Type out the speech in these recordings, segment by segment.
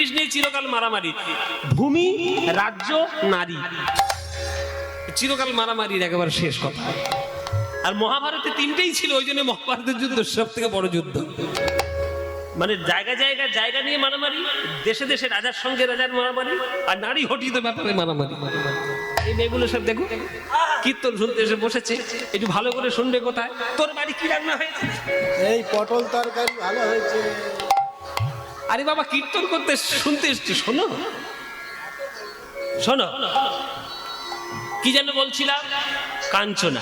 জিনিস নিয়ে চিরকাল মারামারি, ভূমি, রাজ্য, নারী, চিরকাল মারামারির একেবারে শেষ কথা। আর মহাভারতে তিনটেই ছিল, ওই জন্য মহাভারতের যুদ্ধ সব থেকে বড় যুদ্ধ। মানে জায়গা নিয়ে মারামারি, দেশে দেশে রাজার সঙ্গে রাজার মারামারি, আর নারী হঠিত ব্যাপারে মারামারি। এই মেয়েগুলো সব দেখো কীর্তন শুনতে এসে বসেছে, একটু ভালো করে শুনবে। কোথায় তোর বাড়ি কি রান্না হয়েছে? এই পটল তরকারি ভালো হয়েছে। আরে বাবা, কীর্তন করতে শুনতে এসছি, শোনো শোনো। কি যেন বলছিলাম? কাঞ্চনা।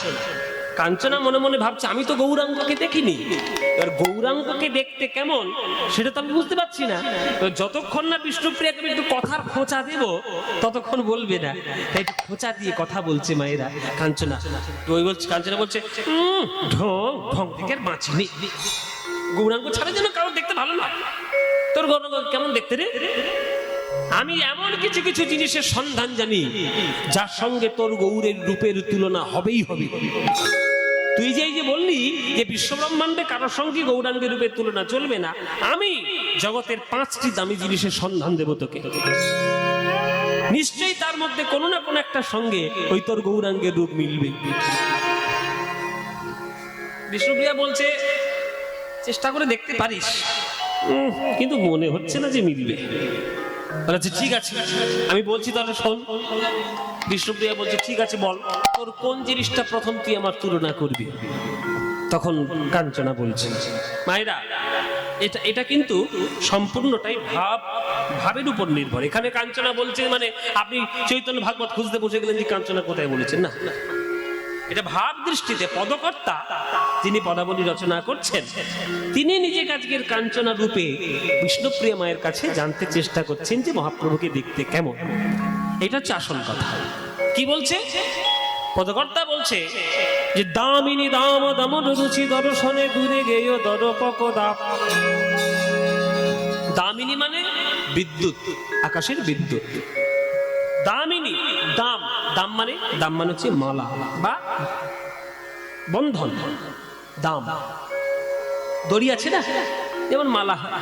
কাঞ্চনা মনে মনে ভাবছে আমি তো গৌরাঙ্গকে দেখিনি, এবার গৌরাঙ্গকে দেখতে কেমন সেটা তো আমি বুঝতে পারছি না। যতক্ষণ না বিষ্ণুপ্রিয়াকে একটু কথার খোঁচা দেব ততক্ষণ বলবে না, তাই একটু খোঁচা দিয়ে কথা বলছে মায়েরা। কাঞ্চনা ওই বলছে, কাঞ্চনা বলছে ঢং ঢং থেকে আর বাঁচিনি, গৌরাঙ্গ ছাড়া যেন কারো দেখতে ভালো না। তোর গৌরাঙ্গ কেমন দেখতে রে? আমি এমন কিছু কিছু জিনিসের সন্ধান জানি যার সঙ্গে তোর গৌরের রূপের তুলনা হবেই হবে। তুই যে এই যে বললি যে বিশ্বব্রহ্মাণ্ডে কারোর সঙ্গে গৌরাঙ্গের রূপের তুলনা চলবে না, আমি জগতের 5টি দামি জিনিসের সন্ধান দেব তোকে, নিশ্চয়ই তার মধ্যে কোনো না কোনো একটা সঙ্গে ওই তোর গৌরাঙ্গের রূপ মিলবে। বিষ্ণুপ্রিয়া বলছে চেষ্টা করে দেখতে পারিস, কিন্তু মনে হচ্ছে না যে মিলবে। বলছে ঠিক আছে আমি বলছি, তাহলে শোন। বিষ্ণুপ্রিয়া বলছে ঠিক আছে বল, তোর কোন জিনিসটা প্রথম তুই আমার তুলনা করবি? তখন কাঞ্চনা বলছে, মায়েরা এটা কিন্তু সম্পূর্ণটাই ভাবের উপর নির্ভর। এখানে কাঞ্চনা বলছে মানে আপনি চৈতন্য ভাগবত খুঁজতে বসে গেলেন যে কাঞ্চনা কোথায় বলেছেন, না, এটা ভাব দৃষ্টিতে পদকর্তা যিনি পদাবলী রচনা করছেন তিনি নিজেকে আজকের কাঞ্চনা রূপে বিষ্ণুপ্রিয়া মায়ের কাছে জানতে চেষ্টা করছেন যে মহাপ্রভুকে দেখতে কেমন। এটা হচ্ছে আসল কথা। কি বলছে পদকর্তা? বলছে যে দামিনী দাম দমন রুচি দর্শনে দূরে গেয় দরপক দাপ। দামিনী মানে বিদ্যুৎ, আকাশের বিদ্যুৎ। দামিনী, দাম, দাম মানে হচ্ছে মালা বা বন্ধন। দাম দড়ি আছে না, যেমন মালা হয়।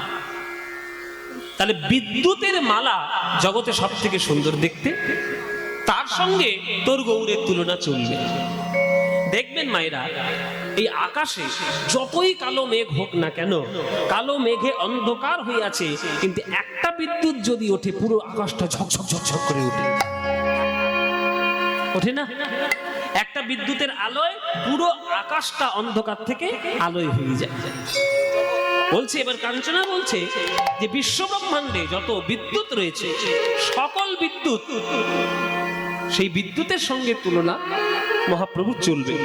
তাহলে বিদ্যুতের মালা জগতে সব থেকে সুন্দর দেখতে, তার সঙ্গে তোর গৌরের তুলনা চলবে। দেখবেন মায়েরা, এই আকাশে যতই কালো মেঘ হোক না কেন, কালো মেঘে অন্ধকার হয়ে আছে, কিন্তু একটা বিদ্যুৎ যদি ওঠে পুরো আকাশটা ঝকঝক ঝকঝক করে ওঠে না? একটা বিদ্যুতের আলোয় পুরো আকাশটা অন্ধকার থেকে আলোয় হয়ে যায়। বলছে এবার কাঞ্চনা বলছে যে বিশ্বব্রহ্মাণ্ডে যত বিদ্যুৎ রয়েছে, সকল বিদ্যুৎ, সেই বিদ্যুতের সঙ্গে তুলনা মহাপ্রভু চলবে,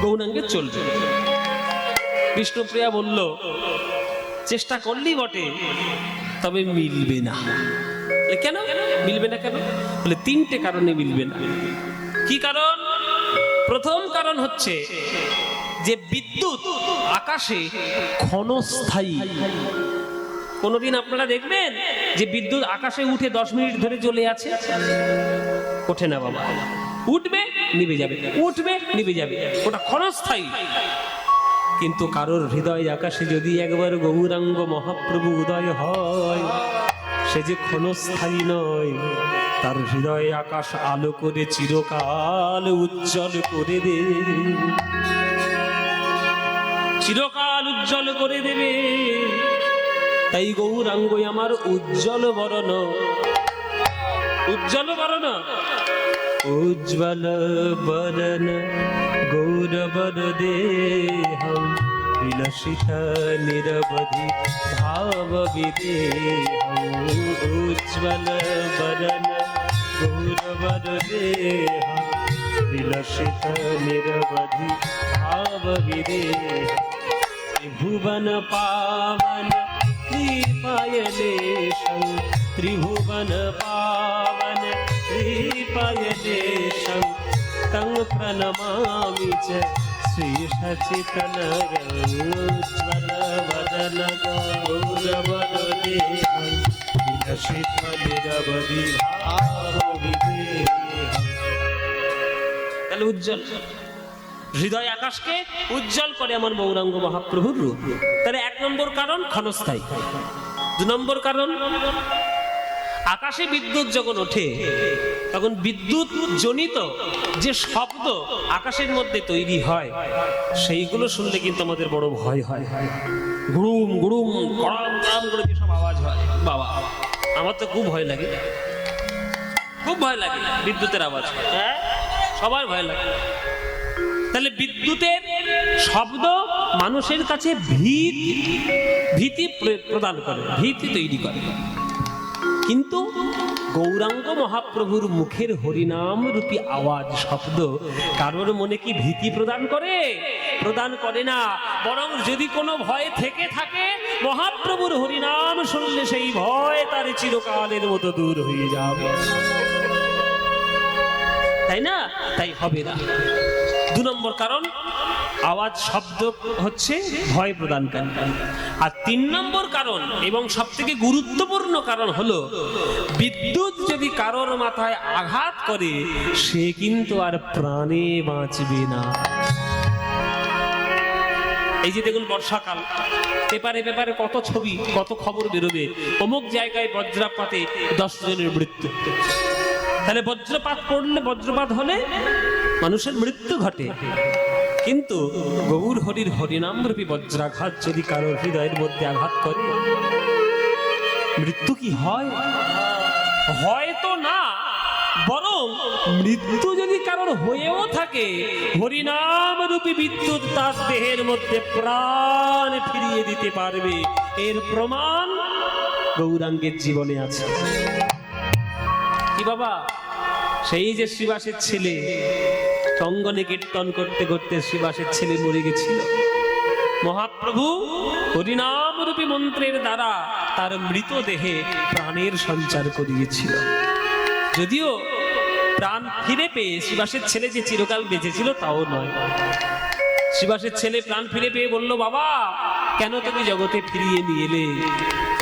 গৌরাঙ্গের চলবে। বিষ্ণুপ্রিয়া বলল চেষ্টা করলেই বটে, তবে মিলবে না। কেন মিলবে না? কেন? বলে 3টে কারণে মিলবে না। কি কারণ? প্রথম কারণ হচ্ছে যে বিদ্যুৎ আকাশে ক্ষণস্থায়ী। কোনদিন আপনারা দেখবেন যে বিদ্যুৎ আকাশে উঠে 10 মিনিট ধরে জ্বলে আছে? ওঠে না বাবা, উঠবে নিভে যাবে, উঠবে নিভে যাবে, ওটা ক্ষণস্থায়ী। কিন্তু কারোর হৃদয় আকাশে যদি একবার গৌরাঙ্গ মহাপ্রভু উদয় হয়, সে যে ক্ষণস্থায়ী নয়, তার হৃদয় আকাশ আলো করে চিরকাল উজ্জ্বল করে দেবে, চিরকাল উজ্জ্বল করে দেবে। তাই গৌরাঙ্গ আমার উজ্জ্বল বরণ, উজ্জ্বল বরণ, উজ্জ্বল বরণ গৌরবর দেহম বিলসিত নিরবধি ভাব বিদেহম। উজ্জ্বল বরণ গৌরবর দেহম বিলসিত নিরবধি ভাব বিদেহম। ত্রিভুবন পাवन कृपायलेशं, त्रिभुवन पावन कृपायलेशं, तं प्रणमामि च श्रीशचितनयोज्ज्वल वदन गौरवदेहं विलसित निरवधि भावविदेहं। তাহলে উজ্জ্বল হৃদয় আকাশকে উজ্জ্বল করে আমার গৌরাঙ্গ মহাপ্রভুর রূপ। তাহলে 1 নম্বর কারণ ক্ষণস্থায়ী। দু নম্বর কারণ, আকাশে বিদ্যুৎ যখন ওঠে তখন বিদ্যুৎ জনিত যে শব্দ আকাশের মধ্যে তৈরি হয় সেইগুলো শুনলে কিন্তু আমাদের বড় ভয় হয়। গুড়ুম গুড়ুম গড়াম গড়াম করে যেসব আওয়াজ হয়, বাবা আমার তো খুব ভয় লাগে, খুব ভয় লাগে বিদ্যুতের আওয়াজ। হ্যাঁ, সবার ভয় লাগে। তাহলে বিদ্যুতের শব্দ মানুষের কাছে ভীতি প্রদান করে, ভীতি তৈরি করে। কিন্তু গৌরাঙ্গ মহাপ্রভুর মুখের হরিনাম রূপী আওয়াজ শব্দ কারোর মনে কি ভীতি প্রদান করে? প্রদান করে না। বরং যদি কোনো ভয় থেকে থাকে, মহাপ্রভুর হরিনাম শুনলে সেই ভয় তার চিরকালের মতো দূর হয়ে যাবে, তাই না? তাই হবে না। দু নম্বর কারণ, আওয়াজ শব্দ হচ্ছে ভয় প্রদানকারী। আর তিন নম্বর কারণ এবং সব থেকে গুরুত্বপূর্ণ কারণ হলো, বিদ্যুৎ যদি কারোর মাথায় আঘাত করে সে কিন্তু আর প্রাণে বাঁচবে না। এই যে দেখুন বর্ষাকাল, পেপারে কত ছবি, কত খবর বেরোবে, অমুক জায়গায় বজ্রপাতে 10 জনের মৃত্যু। তাহলে বজ্রপাত হলে মানুষের মৃত্যু ঘটে। কিন্তু গৌর হরির হরিনাম রূপী বজ্রাঘাত যদি কারোর হৃদয়ের মধ্যে আঘাত করে, মৃত্যু কি হয়? হয়তো না, বরং মৃত্যু যদি কারোর হয়েও থাকে, হরিনাম রূপী বিদ্যুৎ তার দেহের মধ্যে প্রাণ ফিরিয়ে দিতে পারবে। এর প্রমাণ গৌরাঙ্গের জীবনে আছে। কি বাবা, সেই যে শ্রীবাসের ছেলে চঙ্গনে কীর্তন করতে করতে শ্রীবাসের ছেলে মরে গেছিল, মহাপ্রভু হরিনাম রূপী মন্ত্রের দ্বারা তার মৃতদেহে প্রাণের সঞ্চার করিয়েছিল। যদিও প্রাণ ফিরে পেয়ে শ্রীবাসের ছেলে যে চিরকাল বেঁচেছিল তাও নয়। শ্রীবাসের ছেলে প্রাণ ফিরে পেয়ে বলল, বাবা কেন তুমি জগতে ফিরিয়ে নিয়ে এলে?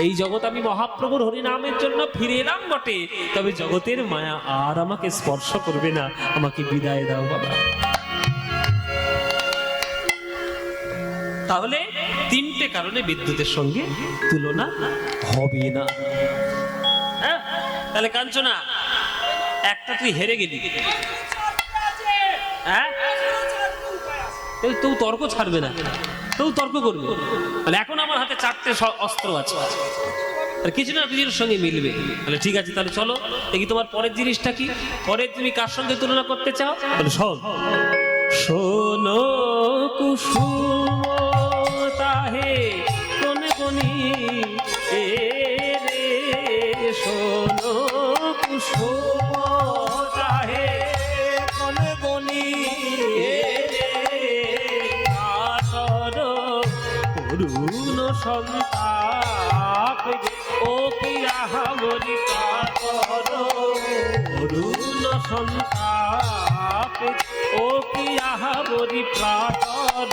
এই জগৎ আমি মহাপ্রভুর হরিনামের জন্য ফিরে এলাম বটে, তবে জগতের মায়া আর আমাকে স্পর্শ করবে না, আমাকে বিদায় দাও বাবা। তাহলে তিনটে কারণে বিদ্যুতের সঙ্গে তুলনা হবে না। হ্যাঁ, তাহলে কাঞ্চনা একটা তুই হেরে গেলি, হ্যাঁ তুই তর্ক ছাড়বে না, তুই তর্ক করবে। তাহলে এখন আমার হাতে 4টে অস্ত্র আছে, আর কিছু না কিছুর সঙ্গে মিলবে। তাহলে ঠিক আছে, তাহলে চলো দেখি তোমার পরের জিনিসটা কি। পরে তুমি কার সঙ্গে তুলনা করতে চাও? তাহলে শোন, শোনো কুসুম তাহে কোন কোনি এ রে, শোনো কুসুম তাহে কোন কোনি এ রে, কাতর করুণ সন্তাপ ও কি আহাবরি, কাতর করুণ সন্তাপ ও কি আহাবরি প্রাতর।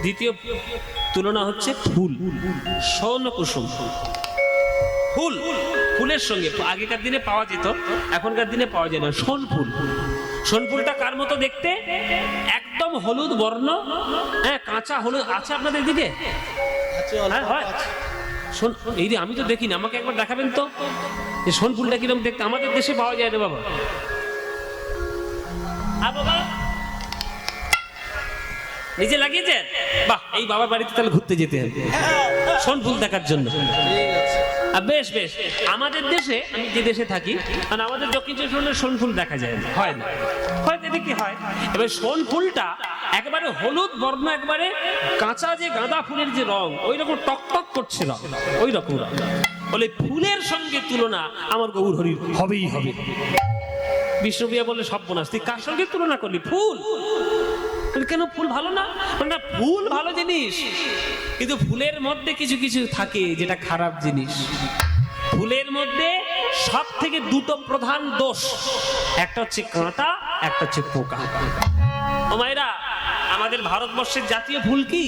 দ্বিতীয় তুলনা হচ্ছে ফুল, শোন কুসুম। ফুল, ফুলের সঙ্গে আগেকার দিনে পাওয়া যেত, এখনকার দিনে পাওয়া যায় না। শোন ফুল, শোন ফুলটা কার মতো দেখতে? একদম হলুদ বর্ণ, হ্যাঁ কাঁচা হলুদ আছে আপনাদের দিকে? হ্যাঁ হয়। শোন এই রে, আমি তো দেখিনি, আমাকে একবার দেখাবেন তো এই শোন ফুলটা কিরকম দেখতে। আমাদের দেশে পাওয়া যায় না বাবা। বাবা নিজে লাগিয়েছেন? বাহ, এই বাবার বাড়িতে তাহলে ঘুরতে যেতে হবে শোন ফুল দেখার জন্য। বেশ বেশ, আমাদের দেশে, আমি যে দেশে থাকি, মানে আমাদের দক্ষিণ চব্বিশ পরগনায় শোন ফুল দেখা যায় না, হয় না। হয় এতে কি হয়, এবার শোন ফুলটা একেবারে হলুদ বর্ণ, একবারে কাঁচা যে গাঁদা ফুলের যে রং, ওই রকম টকটক করছে রং, ওই রকম রং। বলে ফুলের সঙ্গে তুলনা আমার গৌর হরির হবেই হবে। বিষ্ণুপ্রিয়া বলে সর্বনাশ, তুই কার সঙ্গে তুলনা করলি? ফুল। কেন ফুল ভালো না? না, ফুল ভালো জিনিস, কিন্তু ফুলের মধ্যে কিছু কিছু থাকে যেটা খারাপ জিনিস। ফুলের মধ্যে সব থেকে দুটো প্রধান দোষ, একটা হচ্ছে কাঁটা, একটা হচ্ছে পোকা। ও মায়েরা, আমাদের ভারতবর্ষের জাতীয় ফুল কি?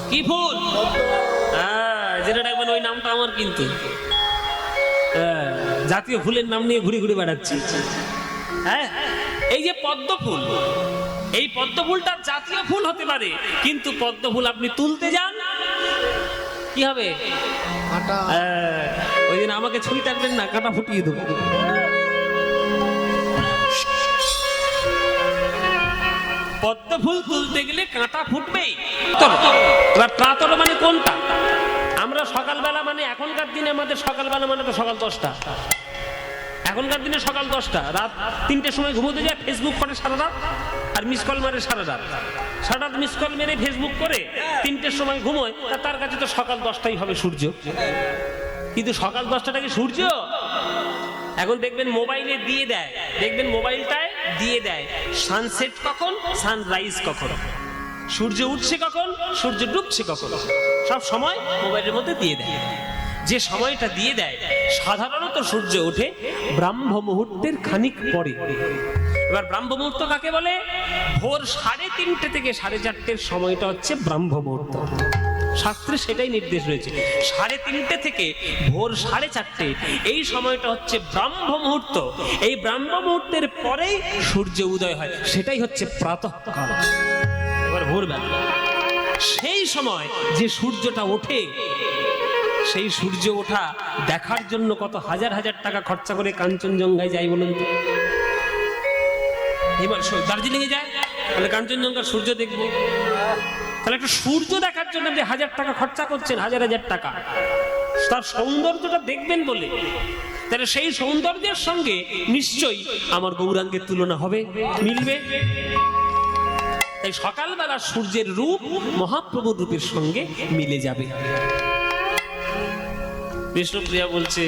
কি ফুল? হ্যাঁ, যেটা ডাকবেন ওই নামটা আমার, কিন্তু জাতীয় ফুলের নাম নিয়ে ঘুরে ঘুরে বেড়াচ্ছি। হ্যাঁ, এই যে পদ্ম ফুল, এই পদ্ম ফুলটা জাতীয় ফুল হতে পারে, কিন্তু পদ্ম ফুল আপনি তুলতে যান কি হবে? কাঁটা। ওই দিন আমাকে ছুরি টানবেন না, কাঁটা ফুটিয়ে দেবো। পদ্ম ফুল তুলতে গেলে কাঁটা ফুটবেই। এবার প্রাতর মানে কোনটা? আমরা সকালবেলা মানে এখনকার দিনে আমাদের সকালবেলা মানে তো সকাল 10টা, এখনকার দিনে সকাল 10টা, রাত 3টের সময় ঘুমোতে যায়, ফেসবুক করে সারা রাত আর মিস কল মারে সারা রাত, সারা রাত মিস কল মেরে ফেসবুক করে 3টের সময় ঘুমোয়, তার কাছে তো সকাল 10টাই হবে সূর্য। কিন্তু সকাল 10টাটা কি সূর্য? এখন দেখবেন মোবাইলে দিয়ে দেয়, দেখবেন মোবাইলটায় দিয়ে দেয় সানসেট কখন, সানরাইজ কখন, সূর্য উঠছে কখন, সূর্য ডুবছে কখন, সব সময় মোবাইলের মধ্যে দিয়ে দেয়। যে সময়টা দিয়ে দেয় সাধারণত সূর্য ওঠে ব্রাহ্ম মুহূর্তের খানিক পরে। এবার ব্রাহ্ম মুহূর্ত কাকে বলে? ভোর 3:30 থেকে 4:30 সময়টা হচ্ছে ব্রাহ্ম মুহূর্ত। শাস্ত্রে সেটাই নির্দেশ রয়েছে, 3:30 থেকে ভোর 4:30 এই সময়টা হচ্ছে ব্রাহ্ম মুহূর্ত। এই ব্রাহ্ম মুহূর্তের পরেই সূর্য উদয় হয়, সেটাই হচ্ছে প্রাতঃকাল। এবার ভোরবেলা সেই সময় যে সূর্যটা ওঠে, সেই সূর্য ওঠা দেখার জন্য কত হাজার হাজার টাকা খরচা করে কাঞ্চনজঙ্ঘায় যাই বলুন তো। এবার দার্জিলিং এ যায়, তাহলে কাঞ্চনজঙ্ঘার সূর্য দেখবো, তাহলে একটা সূর্য দেখার জন্য যে 1000 টাকা খরচা করছেন, হাজার হাজার টাকা, তার সৌন্দর্যটা দেখবেন বলে, তাহলে সেই সৌন্দর্যের সঙ্গে নিশ্চয়ই আমার গৌরাঙ্গের তুলনা হবে, মিলবে। তাই সকালবেলা সূর্যের রূপ মহাপ্রভুর রূপের সঙ্গে মিলে যাবে। বিষ্ণুপ্রিয়া বলছে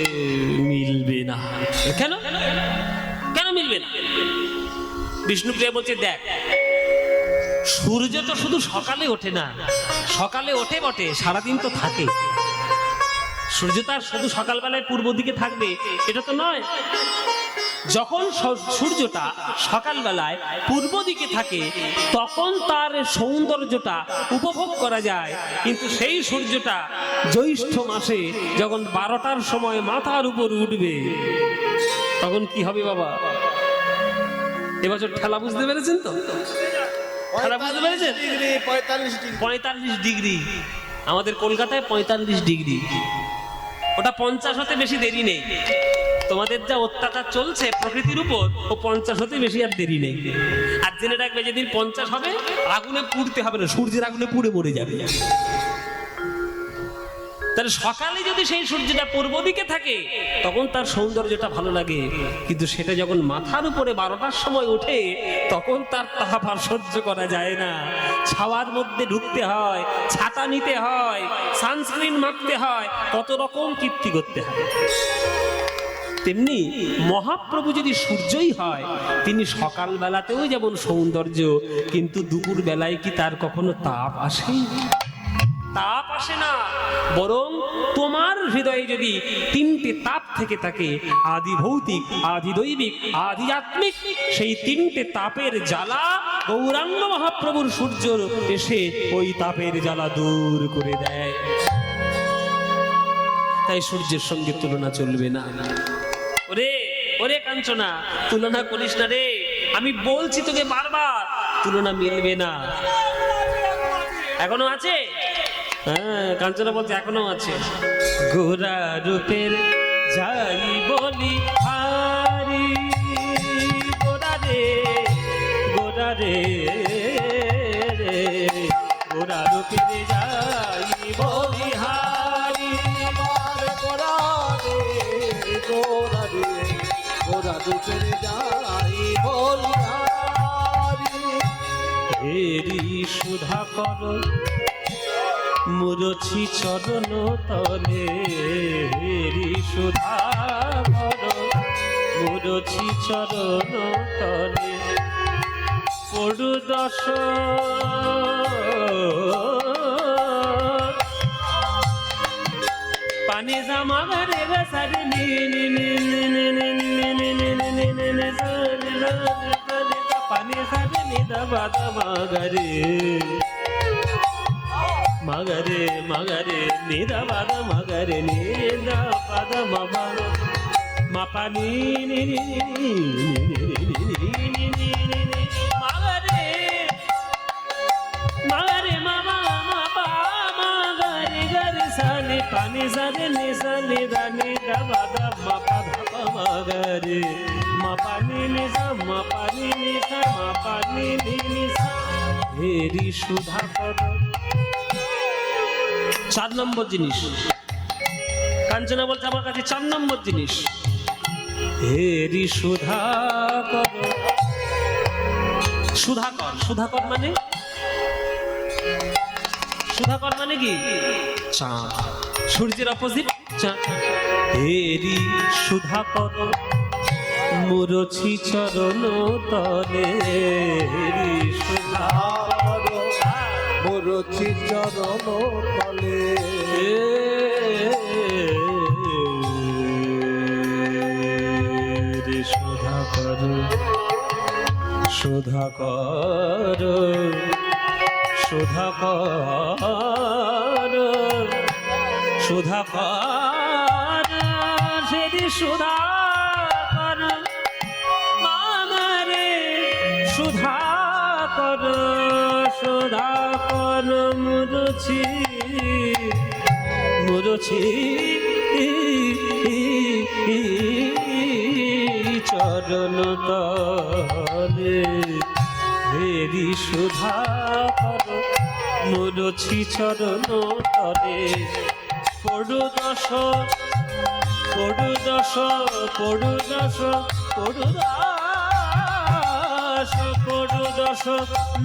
মিলবে না। কেন কেন মিলবে না? বিষ্ণুপ্রিয়া বলছে দেখ, সূর্য তো শুধু সকালে ওঠে না, সকালে ওঠে বটে, সারাদিন তো থাকে। সূর্য তার শুধু সকালবেলায় পূর্ব দিকে থাকবে এটা তো নয়। যখন সূর্যটা সকালবেলায় পূর্ব দিকে থাকে তখন তার সৌন্দর্যটা উপভোগ করা যায়, কিন্তু সেই সূর্যটা জ্যৈষ্ঠ মাসে যখন 12টার সময় মাথার উপর উঠবে তখন কি হবে বাবা? এবছর ঠেলা বুঝতে পেরেছেন তো? ঠেলা বুঝতে পেরেছেন? 45 ডিগ্রি, আমাদের কলকাতায় 45 ডিগ্রি, ওটা 50 হতে বেশি দেরি নেই। তোমাদের যা অত্যাচার চলছে প্রকৃতির উপর, ও 50 হতে বেশি আর দেরি নেই। আর জেনে রাখবে যেদিন 50 হবে আগুনে পুড়তে হবে না, সূর্যের আগুনে পুড়ে মরে যাবে। তাহলে সকালে যদি সেই সূর্যটা পূর্ব দিকে থাকে তখন তার সৌন্দর্যটা ভালো লাগে, কিন্তু সেটা যখন মাথার উপরে 12টার সময় ওঠে তখন তার তাপ আর সহ্য করা যায় না। ছাওয়ার মধ্যে ঢুকতে হয়, ছাতা নিতে হয়, সানস্ক্রিন মাখতে হয়, কত রকম কীর্তি করতে হয়। তেমনি মহাপ্রভু যদি সূর্যই হয়, তিনি সকাল বেলাতেও যেমন সৌন্দর্য, কিন্তু দুপুর বেলায় কি তার কখনো তাপ আসে? তাপ আসে না। বরং তোমার হৃদয়ে যদি 3টে তাপ থেকে থাকে, আদি ভৌতিক, আদি দৈবিক, আদি আত্মিক, সেই 3টে তাপের জ্বালা গৌরাঙ্গ মহাপ্রভুর সূর্য এসে ওই তাপের জ্বালা দূর করে দেয়। তাই সূর্যের সঙ্গে তুলনা চলবে না। ওরে ওরে কাঞ্চনা, তুলনা করিস না রে, আমি বলছি তোকে বারবার, তুলনা মিলবে না। এখনো আছে? হ্যাঁ, কাঞ্চনা বলছে এখনো আছে। গোরা রূপের যাই বলি হারি, গোরা রে গোরা রে, গোরা রূপের যাই বলি হারি, গোরা রে গোরা রে, গোরা রূপের যাই বলি হারি। হেরি সুধা কর মুরছি চরণ তলে, হেরি সুধা কর মুরছি চরণ তলে, পড়ু দশ পানি জামা রে সারি নি নি নি নি নি নি নি নি নি নি নি নি সারি সারি পানি সারি নি দবা দবা গরে, মগরে মগরে নি দবা দবা মগরে নি দবা দবা মা পানি নি নি নি নি নি নি নি নি নি মগরে মারে মামা মাপা মাগারে গারে সানি পানি সারে নি সানি দানি দাবা দাব মাপা ধাপা মাগারে মাপানি নি সা মাপানি নি সা মাপানি নি সা হেরি সুধা কর। 4 নম্বর জিনিস কাঞ্চনা বলছে আমার কাছে 4 নম্বর জিনিস, হেরি সুধাকর। সুধাকর, সুধাকর মানে সুধাকর মানে কি? চাঁদ, সূর্যের অপোজিট চাঁদ। হেরি সুধাকর মুরছি চরণ তলে, হেরি সুধাকর মুরছি চরণ তলে। সুধাকর সুধাকর সুধাকর সুধাকর সেদি সুধাকর মানারে সুধাকর সুধাকর মুরছি মুরছি চরণ তলে, হেরি সুধাকর মুরছি চরণ তলে। পড়ু দশ পড়ু দশ পড়ু দশ পড়ু দশ পড়ু দশ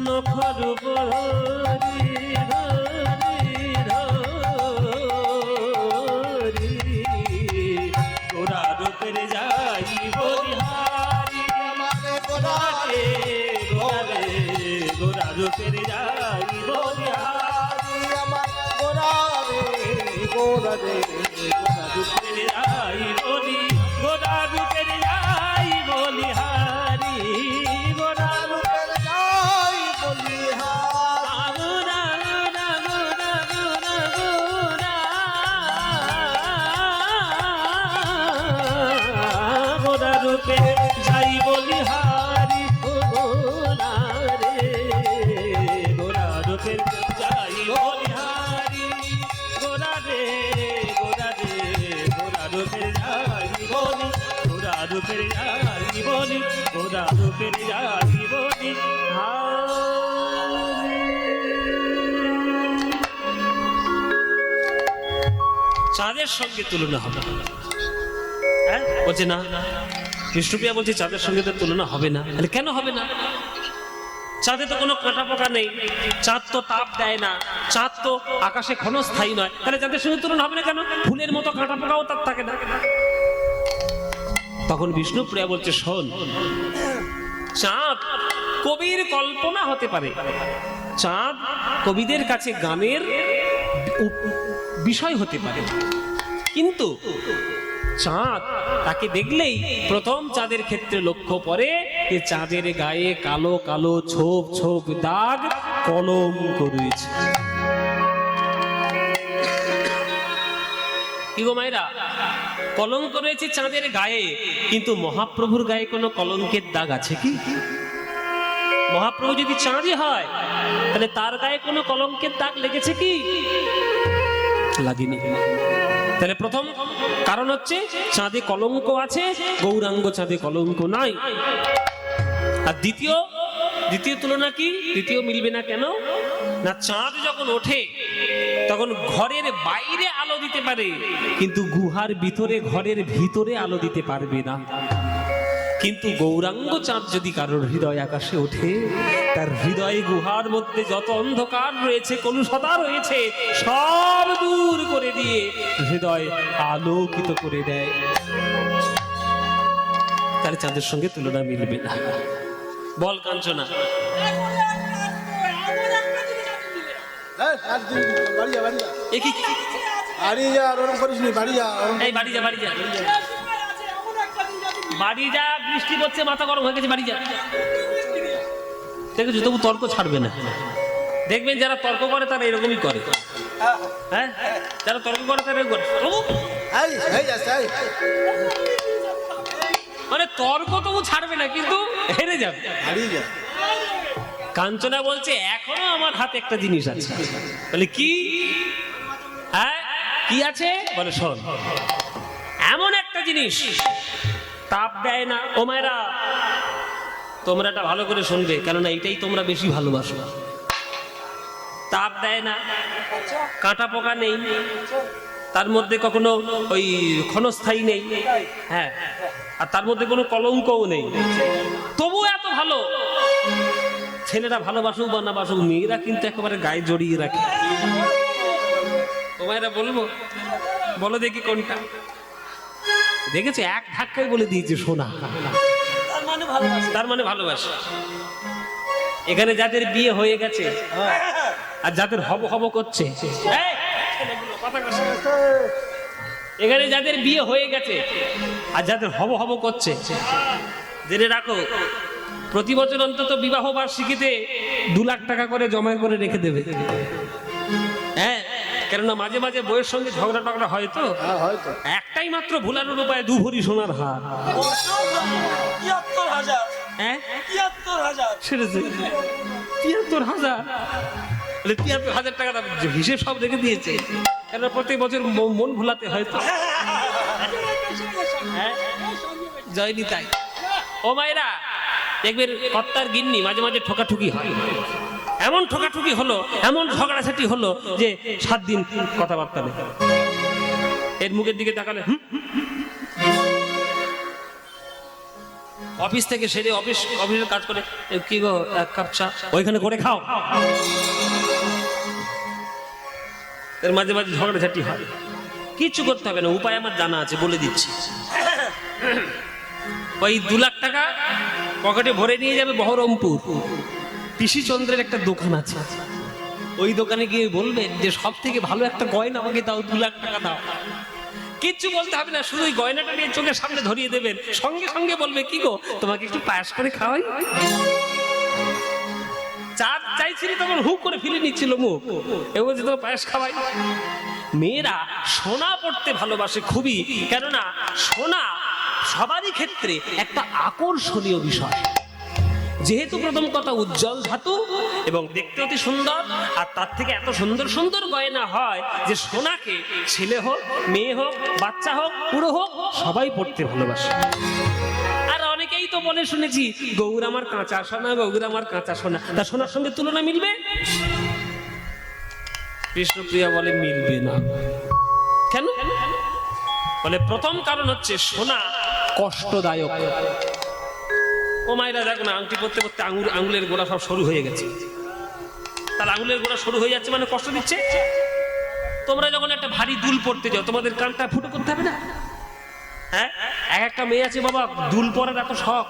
নখর বরি গোরা রূপের যাই বলিহারি আমারে গোরারে গোরে গোরা রূপের যাই বলিহারি আমার গোরারে গোরারে গোরা রূপের যাই বলি গোরা রূপের যাই বলিহারি গোরা রূপের যাই বলিহার। গোরা গোরা গোরা গোরা গোরা গোরা রূপে যাই বলিহারি গোরা রে গোরা রূপে যাই বলিহারি গোরা রে গোরা রে গোরা রূপে যাই বলি গোরা রূপে যাই বলি গোরা রূপে যাই বলি চাঁদের সঙ্গে তুলনা হবে, হ্যাঁ বলছে না, বিষ্ণুপ্রিয়া বলছে চাঁদের সঙ্গে তো তুলনা হবে না। তাহলে কেন হবে না? চাঁদে তো কোনো কাঁটা পোকা নেই, চাঁদ তো তাপ দেয় না, চাঁদ তো আকাশে ক্ষণস্থায়ী নয়, তাহলে চাঁদের সঙ্গে তুলনা হবে না কেন? ফুলের মতো কাঁটা পোকাও তার থাকে না। তখন বিষ্ণুপ্রিয়া বলছে শোন, চাঁদ কবির কল্পনা হতে পারে, চাঁদ কবিদের কাছে গানের বিষয় হতে পারে, কিন্তু চাঁদ তাকে দেখলেই প্রথম চাঁদের ক্ষেত্রে লক্ষ্য পড়ে যে চাঁদের গায়ে কালো কালো ছোপ ছোপ দাগ কলঙ্ক রয়েছে। কি গো মায়েরা, কলঙ্ক রয়েছে চাঁদের গায়ে, কিন্তু মহাপ্রভুর গায়ে কোনো কলঙ্কের দাগ আছে কি? মহাপ্রভু যদি চাঁদই হয় তাহলে তার গায়ে কোনো কলঙ্কের দাগ লেগেছে কি? লাগেনি। তাহলে প্রথম কারণ হচ্ছে চাঁদে কলঙ্ক আছে, গৌরাঙ্গ চাঁদে কলঙ্ক নাই। আর দ্বিতীয় তুলনা কি? দ্বিতীয় মিলবে না কেন না, চাঁদ যখন ওঠে তখন ঘরের বাইরে আলো দিতে পারে, কিন্তু গুহার ভিতরে ঘরের ভিতরে আলো দিতে পারবে না। কিন্তু গৌরাঙ্গ চাঁদ যদি কারোর হৃদয় আকাশে ওঠে, তার হৃদয় গুহার মধ্যে যত অন্ধকার রয়েছে, কলুষতা রয়েছে, সব দূর করে দিয়ে হৃদয় আলোকিত করে দেয়। তাহলে চাঁদের সঙ্গে তুলনা মিলবে না। বল কাঞ্চনা, বাড়ি যা, ওরকম করিস নি, বাড়ি যা। এই বাড়ি যা, বাড়ি যা, বাড়ি যা, বৃষ্টি পড়ছে, মাথা গরম হয়ে গেছে, বাড়ি যা। দেখেছো, তবু তর্ক ছাড়বে না। দেখবেন যারা তর্ক করে তারা এরকমই করে, হ্যাঁ, যারা তর্ক করে তারা এরকম করে। মানে তর্ক তবু ছাড়বে না, কিন্তু হেরে যাবে। কাঞ্চনা বলছে এখনো আমার হাতে একটা জিনিস আছে। বলে কি? হ্যাঁ কি আছে? বলে শোন, এমন একটা জিনিস তাপ দেয় না। ও মায়েরা, তোমরা এটা ভালো করে শুনবে, কেননা এটাই তোমরা বেশি ভালোবাসো। তাপ দেয় না, কাঁটা পোকা নেই, তার মধ্যে কখনো ওই ক্ষণস্থায়ী নেই, হ্যাঁ, আর তার মধ্যে কোনো কলঙ্কও নেই, তবু এত ভালো। ছেলেরা ভালোবাসুক বা না বাসুক, মেয়েরা কিন্তু একেবারে গায়ে জড়িয়ে রাখে। তোমায় বলবো, বলো দেখি কোনটা। দেখেছো, এক ধাক্কায় বলে দিয়েছে সোনা, তার মানে ভালোবাসা। এখানে যাদের বিয়ে হয়ে গেছে আর যাদের হব হব করছে, এখানে যাদের বিয়ে হয়ে গেছে আর যাদের হব হব করছে, জেনে রাখো প্রতি বছর অন্তত বিবাহ বার্ষিকীতে 2 লাখ টাকা করে জমা করে রেখে দেবে। হ্যাঁ, কেননা মাঝে মাঝে বইয়ের সঙ্গে ঝগড়া টগড়া হয় তো, একটাই মাত্র ভুলানোর উপায় 2 ভরি সোনার হার। ৭৩,০০০। হ্যাঁ ৭৩,০০০। সেরেছে ৭৩,০০০। ৭৩,০০০ টাকা হিসেব সব রেখে দিয়েছে, কেন প্রত্যেক বছর মন ভুলাতে হয় তো। হ্যাঁ জয়নি তাই। ও মায়েরা, দেখবেন কর্তার গিন্নি মাঝে মাঝে ঠোকাঠুকি হয়। এমন ঠোকাঠুকি হলো, এমন ঝগড়াঝাটি হলো যে 7 দিন কথাবার্তা নেই। এর মুখের দিকে তাকালে অফিস থেকে সেরে অফিসের কাজ করে, কি গো 1 কাপ চা ওইখানে করে খাও। এর মাঝে মাঝে ঝগড়াঝাটি হয়, কিচ্ছু করতে হবে না, উপায় আমার জানা আছে, বলে দিচ্ছি। ওই 2 লাখ টাকা পকেটে ভরে নিয়ে যাবে বহরমপুর, পিসিচন্দ্রের একটা দোকান আছে, ওই দোকানে গিয়ে বলবেন যে সব থেকে ভালো একটা গয়না আমাকে দাও, 2 লাখ টাকা দাও। কিচ্ছু বলতে হবে না, শুধু ওই গয়নাটা নিয়ে চোখের সামনে ধরিয়ে দেবেন, সঙ্গে সঙ্গে বলবে কি গো তোমাকে একটু পায়েস করে খাওয়াই। চা চাইছিলি তখন হুক করে ফেলে নিচ্ছিল মুখ, এ বলছে তো পায়েস খাওয়াই। মেয়েরা সোনা পড়তে ভালোবাসে খুবই, কেননা সোনা সবারই ক্ষেত্রে একটা আকর্ষণীয় বিষয়। যেহেতু প্রথম কথা উজ্জ্বল ধাতু এবং দেখতে অতি সুন্দর, আর তার থেকে এত সুন্দর সুন্দর গয়না হয় যে সোনাকে ছেলে হোক, মেয়ে হোক, বাচ্চা হোক, বুড়ো হোক, সবাই পড়তে ভালোবাসে। আর অনেকেই তো বলে শুনেছি, গৌর আমার কাঁচা সোনা, গৌর আমার কাঁচা সোনা। তা সোনার সঙ্গে তুলনা মিলবে? কৃষ্ণপ্রিয়া বলে মিলবে না। কেন? বলে প্রথম কারণ হচ্ছে সোনা কষ্টদায়ক। ও মায়েরা দেখো না, আংটি পরতে পরতে আঙুলের গোড়া সব সরু হয়ে গেছে। তাহলে আঙুলের গোড়া সরু হয়ে যাচ্ছে মানে কষ্ট দিচ্ছে। তোমরা যখন একটা ভারী দুল পড়তে যাও, তোমাদের কানটা ফুটো করতে হবে না? হ্যাঁ, একটা মেয়ে আছে বাবা, দুল পরার এত শখ,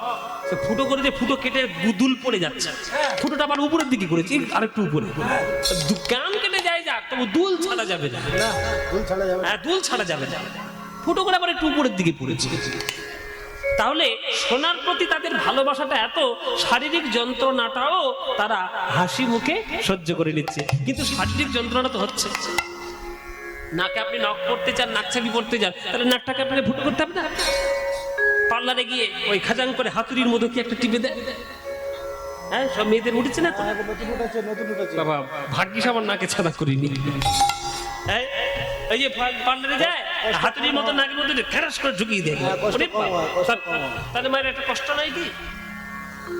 সে ফুটো করে যে ফুটো কেটে দুল পড়ে যাচ্ছে, ফুটোটা আবার উপরের দিকে করেছি, আরেকটু উপরে। কান কেটে যায় যাক, তবু দুল ছাড়া যাবে না। হ্যাঁ, দুল ছাড়া যাবে না, ফুটো করে আবার একটু উপরের দিকে পড়েছে। তাহলে সোনার প্রতি তাদের ভালোবাসাটা এত, শারীরিক যন্ত্রণাটাও তারা হাসি মুখে সহ্য করে নিচ্ছে। কিন্তু শারীরিক যন্ত্রণা তো হচ্ছে। নাকে আপনি নখ পড়তে চান, নাকছাবি পড়তে চান, তাহলে নাকটাকে আপনাকে ফুটো করতে হবে না? পার্লারে গিয়ে ওই খাজাং করে হাতুড়ির মতো কি একটা টিপে দেয়। হ্যাঁ, সব মেয়েদের উঠেছে না? বাবা ভাগ্যিস আমার নাকে ছাদা করিনি। হ্যাঁ, এই যে পার্লারে যায়, হাতুড়ির মতো নাকের মধ্যে খেরাস করে ঢুকিয়ে দেয়। তাহলে মায়ের একটা কষ্ট নাই কি?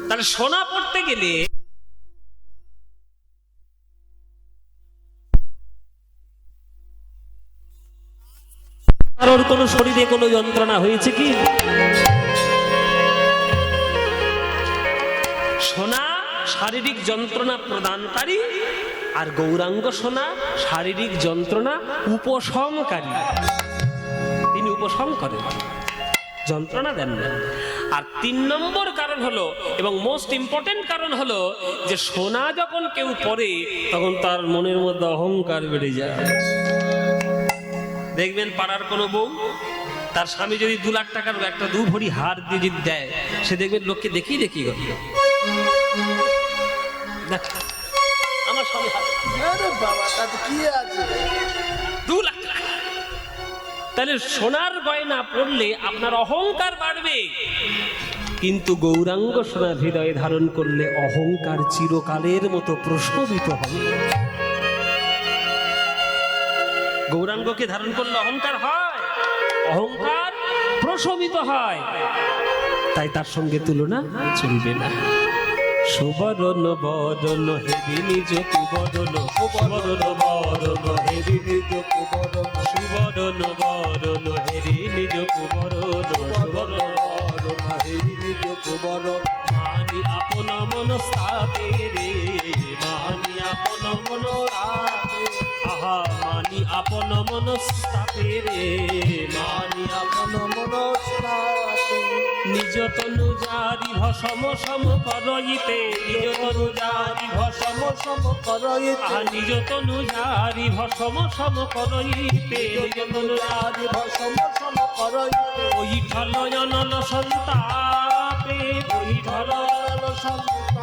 তাহলে সোনা পড়তে গেলে কারোর কোনো শরীরে কোনো যন্ত্রণা হয়েছে কি? সোনা শারীরিক যন্ত্রণা প্রদানকারী, আর গৌরাঙ্গ সোনা শারীরিক যন্ত্রণা উপশমকারী। তিনি উপশম করেন, যন্ত্রণা দেন না। আর 3 নম্বর কারণ হলো, এবং মোস্ট ইম্পর্টেন্ট কারণ হলো, যে সোনা যখন কেউ পরে তখন তার মনের মধ্যে অহংকার বেড়ে যায়। দেখবেন পাড়ার কোনো বউ তার স্বামী যদি 2 লাখ টাকার একটা 2 ভরি হার দিয়ে যদি দেয়, সে দেখবেন লোককে দেখি গেল, আমার স্বামী বাবা তাতে কি আছে, 2 লাখ টাকা। তাহলে সোনার গয়না পড়লে আপনার অহংকার বাড়বে। কিন্তু গৌরাঙ্গ সোনার হৃদয়ে ধারণ করলে অহংকার চিরকালের মতো প্রশমিত হবে। গৌরাঙ্গকে ধারণ করলে অহংকার হয়, অহংকার প্রশমিত হয়, তাই তার সঙ্গে তুলনা চলবে না। সুবরণ বরণ হেরি নিজ কুবরণ, সুবরণ বরণ হেরি নিজ কুবরণ, সুবরণ বরণ হেরি নিজ কুবরণ, সুবরণ বরণ হেরি নিজ কুবরণ। মানি আপন মনস্তাপে রে, মানি আপন মনস্তাপে, আহা মানি আপন মনস্তাপে রে, মানি আপন মনস্তাপে। নিজ তনু জারি ভসম সম করইতে, নিজ তনু জারি ভসম সম করইতে, আহা নিজ তনু জারি ভসম সম করইতে, নিজ তনু জারি ভসম সম করইতে। ওই ঠলয়নল সন্তাপে, ওই ঠলয়নল সন্তাপ,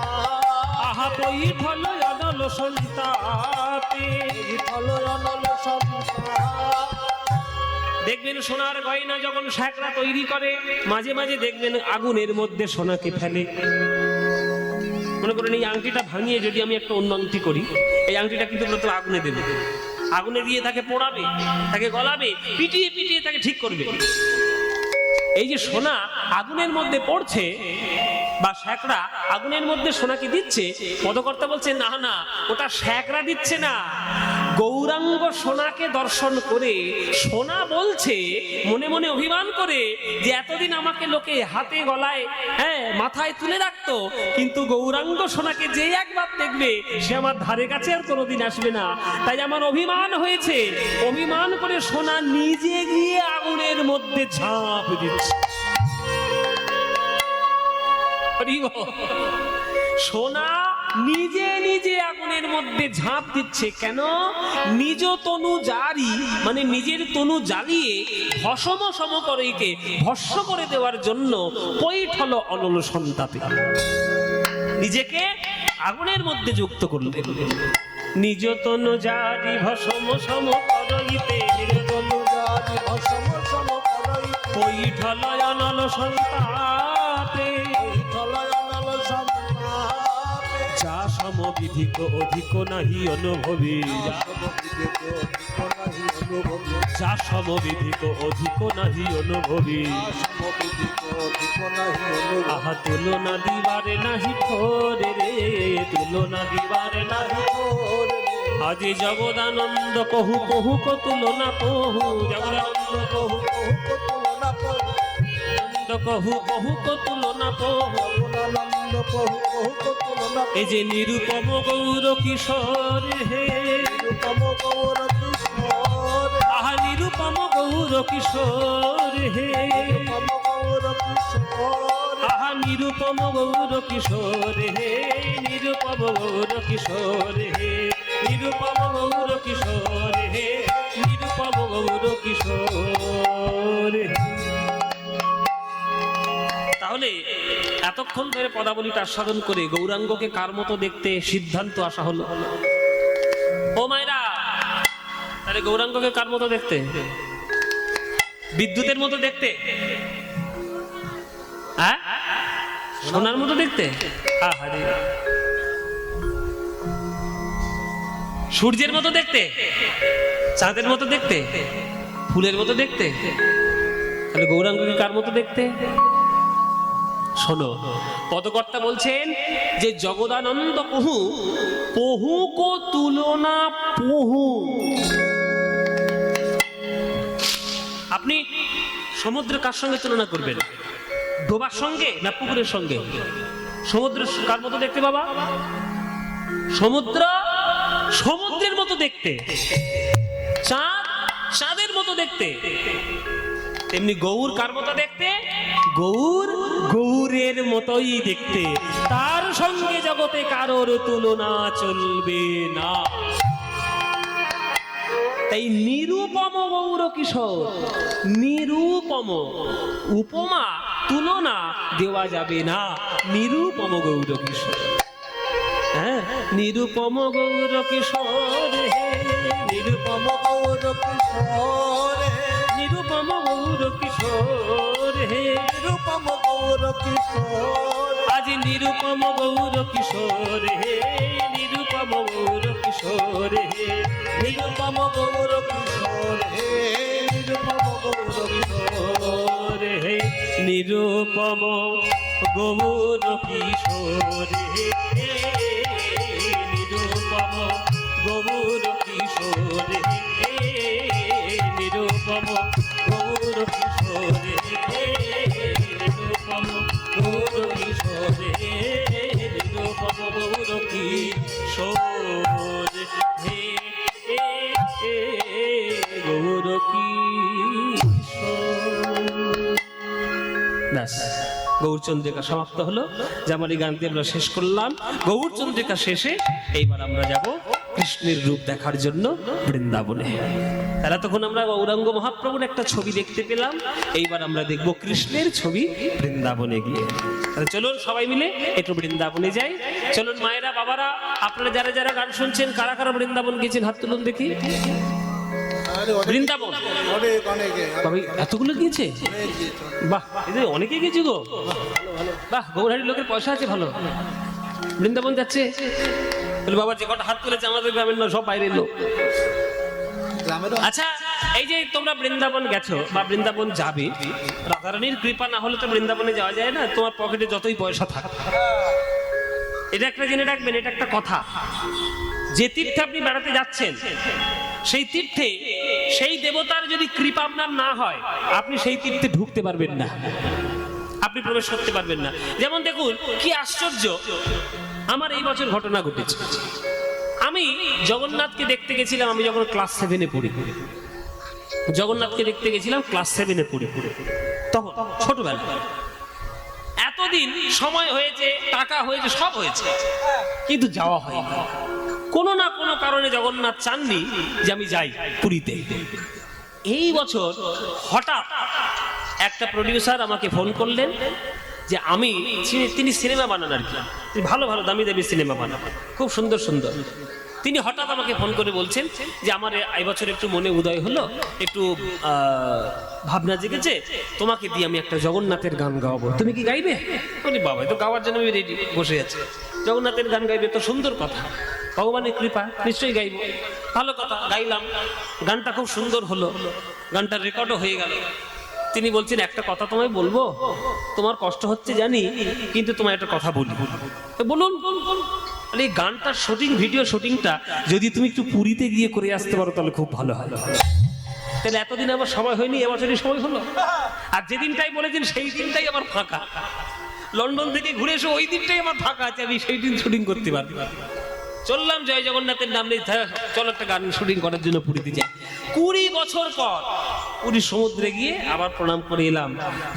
আহা ওই ঠলয়নল সন্তাপে, ঠলয়নল সন্তাপ। দেখবেন সোনার গয়না যখন শ্যাকরা তৈরি করে, মাঝে মাঝে দেখবেন আগুনের মধ্যে সোনাকে ফেলে। মনে করেন এই আংটিটা ভাঙিয়ে যদি আমি একটা অন্য আংটি করি, এই আংটিটা কিন্তু প্রথমে আগুনে দেবে, আগুনে দিয়ে তাকে পোড়াবে, তাকে গলাবে, পিটিয়ে পিটিয়ে তাকে ঠিক করবে। এই যে সোনা আগুনের মধ্যে পড়ছে বা শ্যাকরা আগুনের মধ্যে সোনাকে দিচ্ছে, পদকর্তা বলছে না না, ওটা শ্যাকরা দিচ্ছে না। গৌরাঙ্গ সোনাকে দর্শন করে সোনা বলছে মনে মনে অভিমান করে যে এতদিন আমাকে লোকে হাতে গলায় মাথায় তুলে রাখতো, কিন্তু গৌরাঙ্গ সোনাকে যে একবার দেখবে সে আমার ধারে কাছে আর কোনোদিন আসবে না। তাই আমার অভিমান হয়েছে, অভিমান করে সোনা নিজে গিয়ে আগুনের মধ্যে ঝাঁপ দিচ্ছে। সোনা নিজে নিজে আগুনের মধ্যে ঝাঁপ দিচ্ছে। কেন? নিজ তনু জারি, মানে নিজের তনু জ্বালিয়ে ভস্ম সম করইতে, ভস্ম করে দেওয়ার জন্য পৈঠল অনল সন্তাপে নিজেকে আগুনের মধ্যে যুক্ত করলেন। নিজ তনু জারি ভস্ম সম করইতে, নিজ তনু জারি ভস্ম সম করইতে, পৈঠল অনল সন্তাপে, যা সমবিধিক অধিক নাহি অনুভবী, যা সমবিধিক অধিক নাহি অনুভবী, আহা তুলনা দিবারে নাহি ঠোরে রে, তুলনা দিবারে নাহি ঠোরে। আজি জগদানন্দ কহু কহু কো তুলনা কহু, জগদানন্দ কহু কহু কো তুলনা কহু, কহু কহু কো তুলনা কহু, এই যে নিরুপম গৌর কিশোর হে, নিরুপম গৌর কিশোর, আহা নিরুপম গৌর কিশোর হে, নিরুপম গৌর কিশোর, আহা নিরুপম গৌর কিশোর হে, নিরুপম গৌর কিশোর হে, নিরুপম গৌর কিশোর হে, নিরুপম গৌর কিশোর। তাহলে এতক্ষণ ধরে পদাবলীটা আস্বাদন করে গৌরাঙ্গকে কার মতো দেখতে সিদ্ধান্ত আসা হলো। ও মায়েরা, তাহলে গৌরাঙ্গকে কার মতো দেখতে? বিদ্যুতের মতো দেখতে? হ্যাঁ, সোনার মতো দেখতে? আহারে, সূর্যের মতো দেখতে? চাঁদের মতো দেখতে? ফুলের মতো দেখতে? তাহলে গৌরাঙ্গকে কার মতো দেখতে? শোনো, পদকর্তা বলছেন যে জগদানন্দ কহু পহু কো তুলনা পহু। আপনি সমুদ্র কার সঙ্গে তুলনা করবেন? ডোবার সঙ্গে না পুকুরের সঙ্গে? সমুদ্র কার মতো দেখতে বাবা? সমুদ্র সমুদ্রের মতো দেখতে, চাঁদ চাঁদের মতো দেখতে। তেমনি গৌর কার মতো দেখতে? গৌর গৌরের মতোই দেখতে, তার সঙ্গে জগতে কারোর তুলনা চলবে না। তাই নিরুপম গৌর কিশোর, নিরুপম, উপমা তুলনা দেওয়া যাবে না। নিরুপম গৌর কিশোর, হ্যাঁ, নিরুপম গৌর কিশোর হে, নিরুপম গৌর কিশোর, নিরুপম গৌর কিশোর হে নিরুপম গৌর কিশোর আজি নিরুপম গৌর কিশোর হে নিরুপম গৌর কিশোর হে নিরুপম গৌর কিশোর হে নিরুপম গৌর কিশোর হে নিরুপম গৌর কিশোর হে নিরুপম গৌর কিশোর হে নিরুপম গৌর কিশোর হে নিরুপম গৌর কিশোর হে নিরুপম গৌর কিশোর হে গৌর কিশোর। ব্যাস, গৌরচন্দ্রিকা সমাপ্ত হলো। যেমন এই গানটি আমরা শেষ করলাম। গৌরচন্দ্রিকা শেষে এইবার আমরা যাব কৃষ্ণের রূপ দেখার জন্য বৃন্দাবনে। তাহলে তখন আমরা গৌরাঙ্গ মহাপ্রভুর একটা ছবি দেখতে পেলাম, এইবার আমরা দেখব কৃষ্ণের ছবি বৃন্দাবনে গিয়ে। তাহলে চলুন সবাই মিলে একটু বৃন্দাবনে যাই। চলুন মায়েরা, বাবারা, আপনারা যারা যারা গান শুনছেন, কারা কারা বৃন্দাবন গেছেন হাত তুলুন দেখি। আরে অনেক- বৃন্দাবন অনেক অনেকে তবে এতগুলো গিয়েছে, বাহ, এই যে অনেকে গেছি গো, বাহ, গৌরহাটির লোকের পয়সা আছে ভালো, বৃন্দাবন যাচ্ছে। বলে বাবা যে কটা হাত তুলেছে আমাদের গ্রামের নয়, সব বাইরের লোক। গ্রামেরও আচ্ছা, এই যে তোমরা বৃন্দাবন গেছো বা বৃন্দাবন যাবে, রাধারানীর কৃপা না হলে তো বৃন্দাবনে যাওয়া যায় না, তোমার পকেটে যতই পয়সা থাক। এটা একটা জেনে রাখবেন, এটা একটা কথা, যে তীর্থে আপনি বেড়াতে যাচ্ছেন সেই তীর্থে সেই দেবতার যদি কৃপা আপনার না হয়, আপনি সেই তীর্থে ঢুকতে পারবেন না, আপনি প্রবেশ করতে পারবেন না। যেমন দেখুন কি আশ্চর্য, আমার এই বছর ঘটনা ঘটেছে। আমি জগন্নাথকে দেখতে গেছিলাম, আমি যখন ক্লাস 7-এ পড়ি, জগন্নাথকে দেখতে গেছিলাম ক্লাস 7-এ পড়ি, তখন ছোটবেলা। এতদিন সময় হয়েছে, টাকা হয়েছে, সব হয়েছে, কিন্তু যাওয়া হয়নি। কোনো না কোনো কারণে জগন্নাথ চাননি যে আমি যাই পুরীতে। এই বছর হঠাৎ একটা প্রডিউসার আমাকে ফোন করলেন যে আমি, তিনি সিনেমা বানান আর কি, তিনি ভালো ভালো দামি দামি সিনেমা বানান, খুব সুন্দর সুন্দর। তিনি হঠাৎ আমাকে ফোন করে বলছেন যে আমার এই বছর একটু মনে উদয় হলো, একটু ভাবনা জেগেছে, তোমাকে দিয়ে আমি একটা জগন্নাথের গান গাওয়াবো, তুমি কি গাইবে? বলি বাবা, তো গাওয়ার জন্য আমি রেডি বসে আছি, জগন্নাথের গান গাইবে তো সুন্দর কথা, ভগবানের কৃপা, নিশ্চয়ই গাইব। ভালো কথা, গাইলাম, গানটা খুব সুন্দর হলো, গানটার রেকর্ডও হয়ে গেল। তিনি বলছেন একটা কথা তোমায় বলবো, তোমার কষ্ট হচ্ছে জানি, কিন্তু তোমায় একটা কথা বলি। বলুন। এই গানটার শুটিং, ভিডিও শুটিংটা যদি তুমি একটু পুরীতে গিয়ে করে আসতে পারো তাহলে খুব ভালো হয়। তাহলে এতদিন আমার সময় হয়নি, এবছরই সময় হলো। আর যেদিনটাই বলেছেন সেই দিনটাই আমার ফাঁকা, লন্ডন থেকে ঘুরে এসে ওই দিনটাই আমার ফাঁকা আছে, আমি সেই দিন শুটিং করতে পারবো। চললাম জয় জগন্নাথের নাম নিয়ে, চলো একটা গান শুটিং করার জন্য পুরীতে যাই। 20 বছর পর পুরী সমুদ্রে গিয়ে আবার প্রণাম করে এলাম,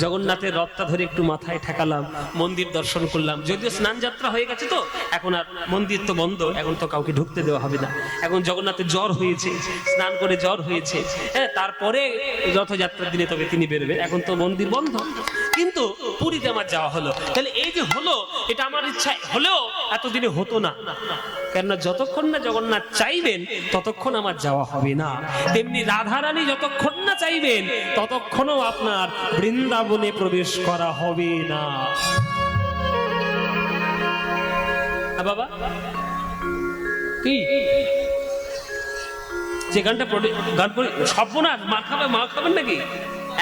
জগন্নাথের রথটা ধরে একটু মাথায় ঠেকালাম, মন্দির দর্শন করলাম। যদিও স্নান যাত্রা হয়ে গেছে তো এখন আর মন্দির তো বন্ধ, এখন তো কাউকে ঢুকতে দেওয়া হবে না। এখন জগন্নাথের জ্বর হয়েছে, স্নান করে জ্বর হয়েছে, হ্যাঁ, তারপরে রথযাত্রার দিনে তবে তিনি বেরোবেন, এখন তো মন্দির বন্ধ। কিন্তু পুরীতে আমার যাওয়া হলো। তাহলে এই যে হলো, এটা আমার ইচ্ছা হলেও এতদিনে হতো না, কেননা যতক্ষণ না জগন্নাথ চাইবেন ততক্ষণ আমার যাওয়া হবে না। তেমনি রাধারানী যতক্ষণ না চাইবেন ততক্ষণও আপনার বৃন্দাবনে প্রবেশ করা হবে না। বাবা কি যে গানটা গান করে সর্বনাশ, মা খাবেন নাকি?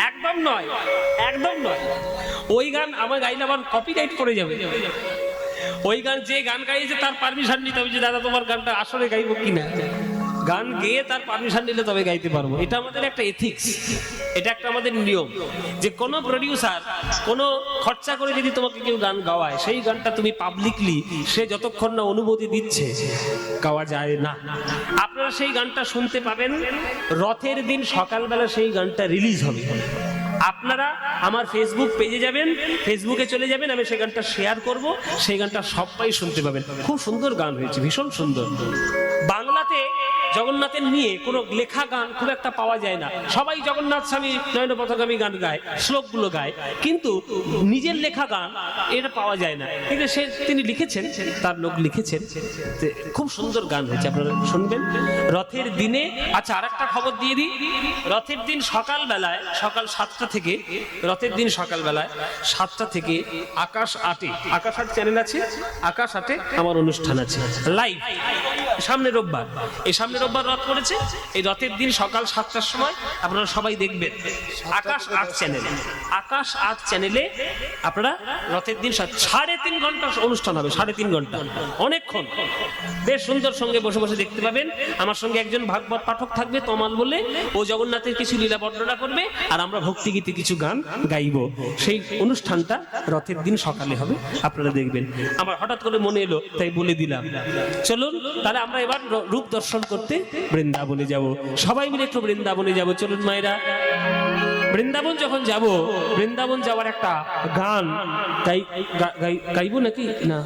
একদম নয়, একদম নয়। ওই গান আমার গাইলে আবার কপিরাইট করে যাবে। ওই গান যে গান গাইছে তার পারমিশন নিতে হবে যে দাদা তোমার গানটা আসলে গাইবো কিনা। গান গেয়ে তার পারমিশন নিলে তবে গাইতে পারবো। এটা আমাদের একটা এথিক্স, এটা একটা আমাদের নিয়ম যে কোনো প্রডিউসার কোনো খরচা করে যদি তোমাকে কেউ গান গাওয়ায়, সেই গানটা তুমি পাবলিকলি সে যতক্ষণ না অনুমতি দিচ্ছে গাওয়া যায় না। আপনারা সেই গানটা শুনতে পাবেন রথের দিন সকালবেলা, সেই গানটা রিলিজ হবে। আপনারা আমার ফেসবুক পেজে যাবেন, ফেসবুকে চলে যাবেন, আমি সেই গানটা শেয়ার করব, সেই গানটা সবাই শুনতে পাবেন। খুব সুন্দর গান হয়েছে, ভীষণ সুন্দর। বাংলাতে জগন্নাথের নিয়ে কোনো লেখা গান খুব একটা পাওয়া যায় না। সবাই জগন্নাথ স্বামী নয়ন পথগামী গান গায়, শ্লোকগুলো গায়, কিন্তু নিজের লেখা গান এটা পাওয়া যায় না। কিন্তু তিনি লিখেছেন, তার লোক লিখেছেন, খুব সুন্দর গান হয়েছে, আপনারা শুনবেন। রথের দিনে, আচ্ছা আর একটা খবর দিয়ে দিই, রথের দিন সকালবেলায়, সকাল 7টা থেকে, রথের দিন সকালবেলায় 7টা থেকে আকাশ 8-এ, আকাশ 8 চ্যানেল আছে, আকাশ 8-এ আমার অনুষ্ঠান আছে লাইভ। সামনে রোববার, এই সামনে রোববার রথ করেছে, এই রথের দিন সকাল 7টার সময় আপনারা সবাই দেখবেন আকাশ 8 চ্যানেলে, আকাশ 8 চ্যানেলে আপনারা রথের দিন 3.5 ঘন্টা অনুষ্ঠান হবে, 3.5 ঘন্টা, অনেকক্ষণ বেশ সুন্দর সঙ্গে বসে বসে দেখতে পাবেন। আমার সঙ্গে একজন ভাগবত পাঠক থাকবে তমাল বলে, ও জগন্নাথের কিছু লীলা বর্ণনা করবে, আর আমরা ভক্তিগীতি কিছু গান গাইব। সেই অনুষ্ঠানটা রথের দিন সকালে হবে, আপনারা দেখবেন। আমার হঠাৎ করে মনে এলো তাই বলে দিলাম। চলুন তাহলে আমরা এবার রূপ দর্শন করতে বৃন্দাবনে যাব, সবাই মিলে একটু বৃন্দাবনে যাব। চলুন মায়েরা, বৃন্দাবন যখন যাব, বৃন্দাবন যাওয়ার একটা গান গাইবো নাকি না?